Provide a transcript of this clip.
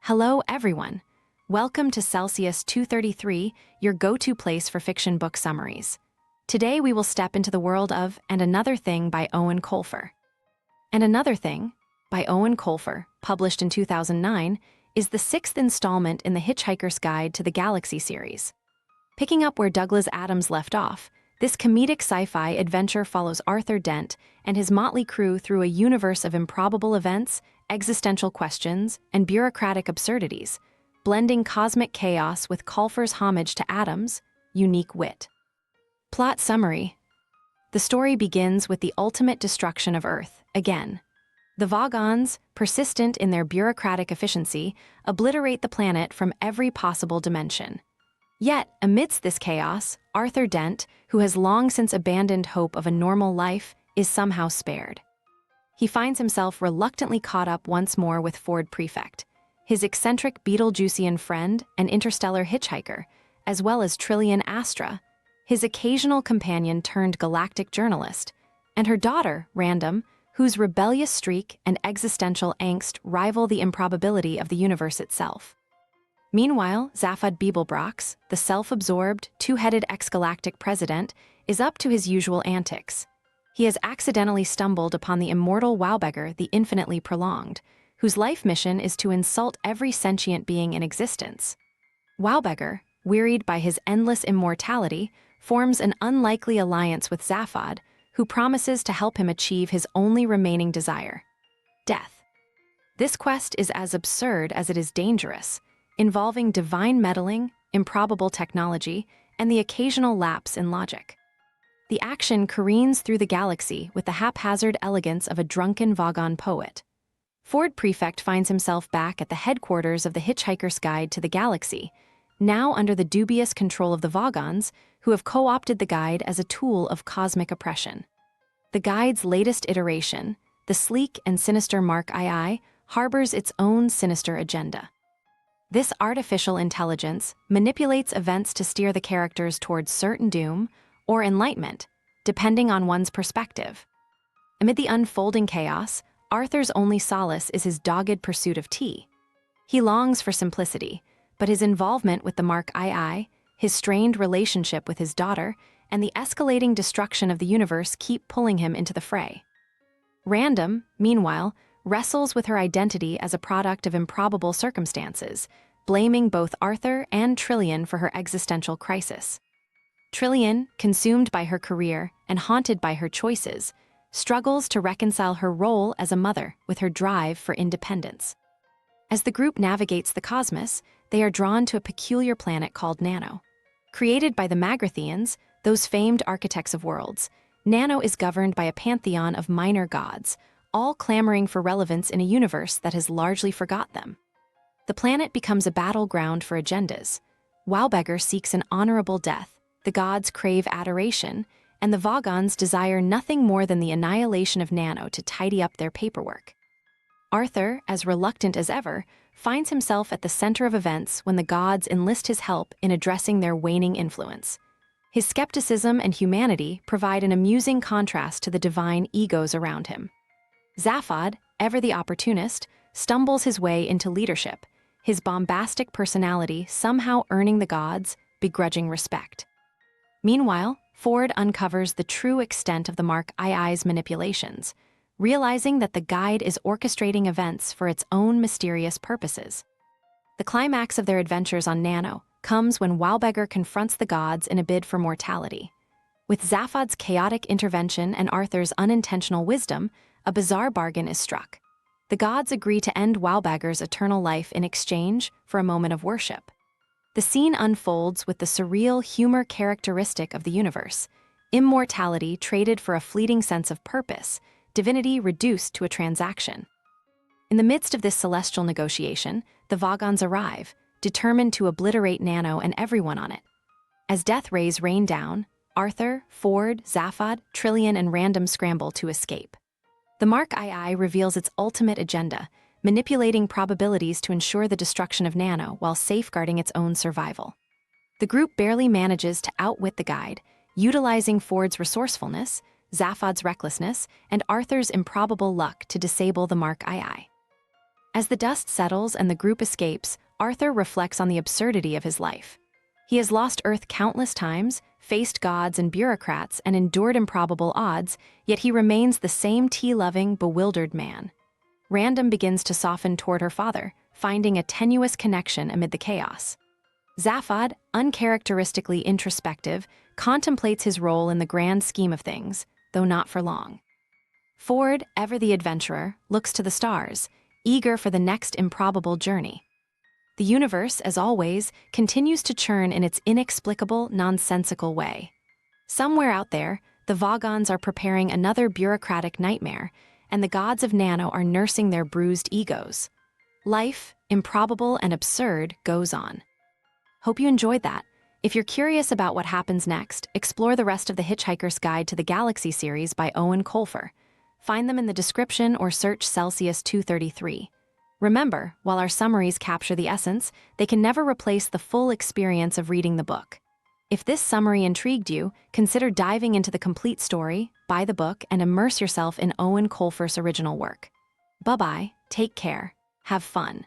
Hello, everyone. Welcome to Celsius 233, your go-to place for fiction book summaries. Today we will step into the world of And Another Thing by Eoin Colfer. And Another Thing, by Eoin Colfer, published in 2009, is the sixth installment in the Hitchhiker's Guide to the Galaxy series. Picking up where Douglas Adams left off, this comedic sci-fi adventure follows Arthur Dent and his motley crew through a universe of improbable events, existential questions, and bureaucratic absurdities, blending cosmic chaos with Colfer's homage to Adams' unique wit. Plot summary. The story begins with the ultimate destruction of Earth, again. The Vogons, persistent in their bureaucratic efficiency, obliterate the planet from every possible dimension. Yet, amidst this chaos, Arthur Dent, who has long since abandoned hope of a normal life, is somehow spared. He finds himself reluctantly caught up once more with Ford Prefect, his eccentric Beetlejuicean friend and interstellar hitchhiker, as well as Trillian Astra, his occasional companion turned galactic journalist, and her daughter, Random, whose rebellious streak and existential angst rival the improbability of the universe itself. Meanwhile, Zaphod Beeblebrox, the self-absorbed, two-headed ex-galactic president, is up to his usual antics. He has accidentally stumbled upon the immortal Wowbeggar, the infinitely prolonged, whose life mission is to insult every sentient being in existence. Wowbeggar, wearied by his endless immortality, forms an unlikely alliance with Zaphod, who promises to help him achieve his only remaining desire: death. This quest is as absurd as it is dangerous, involving divine meddling, improbable technology, and the occasional lapse in logic. The action careens through the galaxy with the haphazard elegance of a drunken Vogon poet. Ford Prefect finds himself back at the headquarters of the Hitchhiker's Guide to the Galaxy, now under the dubious control of the Vogons, who have co-opted the guide as a tool of cosmic oppression. The guide's latest iteration, the sleek and sinister Mark II, harbors its own sinister agenda. This artificial intelligence manipulates events to steer the characters towards certain doom or enlightenment, depending on one's perspective. Amid the unfolding chaos, Arthur's only solace is his dogged pursuit of tea. He longs for simplicity, but his involvement with the Mark II, his strained relationship with his daughter, and the escalating destruction of the universe keep pulling him into the fray. Random, meanwhile, wrestles with her identity as a product of improbable circumstances, blaming both Arthur and Trillian for her existential crisis. Trillian, consumed by her career and haunted by her choices, struggles to reconcile her role as a mother with her drive for independence. As the group navigates the cosmos, they are drawn to a peculiar planet called Nano. Created by the Magrathians, those famed architects of worlds, Nano is governed by a pantheon of minor gods, all clamoring for relevance in a universe that has largely forgot them. The planet becomes a battleground for agendas. Wowbeggar seeks an honorable death, the gods crave adoration, and the Vogons desire nothing more than the annihilation of Nano to tidy up their paperwork. Arthur, as reluctant as ever, finds himself at the center of events when the gods enlist his help in addressing their waning influence. His skepticism and humanity provide an amusing contrast to the divine egos around him. Zaphod, ever the opportunist, stumbles his way into leadership, his bombastic personality somehow earning the gods' begrudging respect. Meanwhile, Ford uncovers the true extent of the Mark II's manipulations, realizing that the guide is orchestrating events for its own mysterious purposes. The climax of their adventures on Nano comes when Wowbeggar confronts the gods in a bid for mortality. With Zaphod's chaotic intervention and Arthur's unintentional wisdom, a bizarre bargain is struck. The gods agree to end Wowbeggar's eternal life in exchange for a moment of worship. The scene unfolds with the surreal humor characteristic of the universe: immortality traded for a fleeting sense of purpose, divinity reduced to a transaction. In the midst of this celestial negotiation, the Vogons arrive, determined to obliterate Nano and everyone on it. As death rays rain down, Arthur, Ford, Zaphod, Trillian, and Random scramble to escape. The Mark II reveals its ultimate agenda, manipulating probabilities to ensure the destruction of Nano while safeguarding its own survival. The group barely manages to outwit the guide, utilizing Ford's resourcefulness, Zaphod's recklessness, and Arthur's improbable luck to disable the Mark II. As the dust settles and the group escapes, Arthur reflects on the absurdity of his life. He has lost Earth countless times, faced gods and bureaucrats, and endured improbable odds, yet he remains the same tea-loving, bewildered man. Random begins to soften toward her father, finding a tenuous connection amid the chaos. Zaphod, uncharacteristically introspective, contemplates his role in the grand scheme of things, though not for long. Ford, ever the adventurer, looks to the stars, eager for the next improbable journey. The universe, as always, continues to churn in its inexplicable, nonsensical way. Somewhere out there, the Vogons are preparing another bureaucratic nightmare, and the gods of Nano are nursing their bruised egos. Life, improbable and absurd, goes on. Hope you enjoyed that. If you're curious about what happens next, explore the rest of the Hitchhiker's Guide to the Galaxy series by Eoin Colfer. Find them in the description or search Celsius 233. Remember, while our summaries capture the essence, they can never replace the full experience of reading the book. If this summary intrigued you, consider diving into the complete story, buy the book, and immerse yourself in Eoin Colfer's original work. Bye-bye, take care, have fun.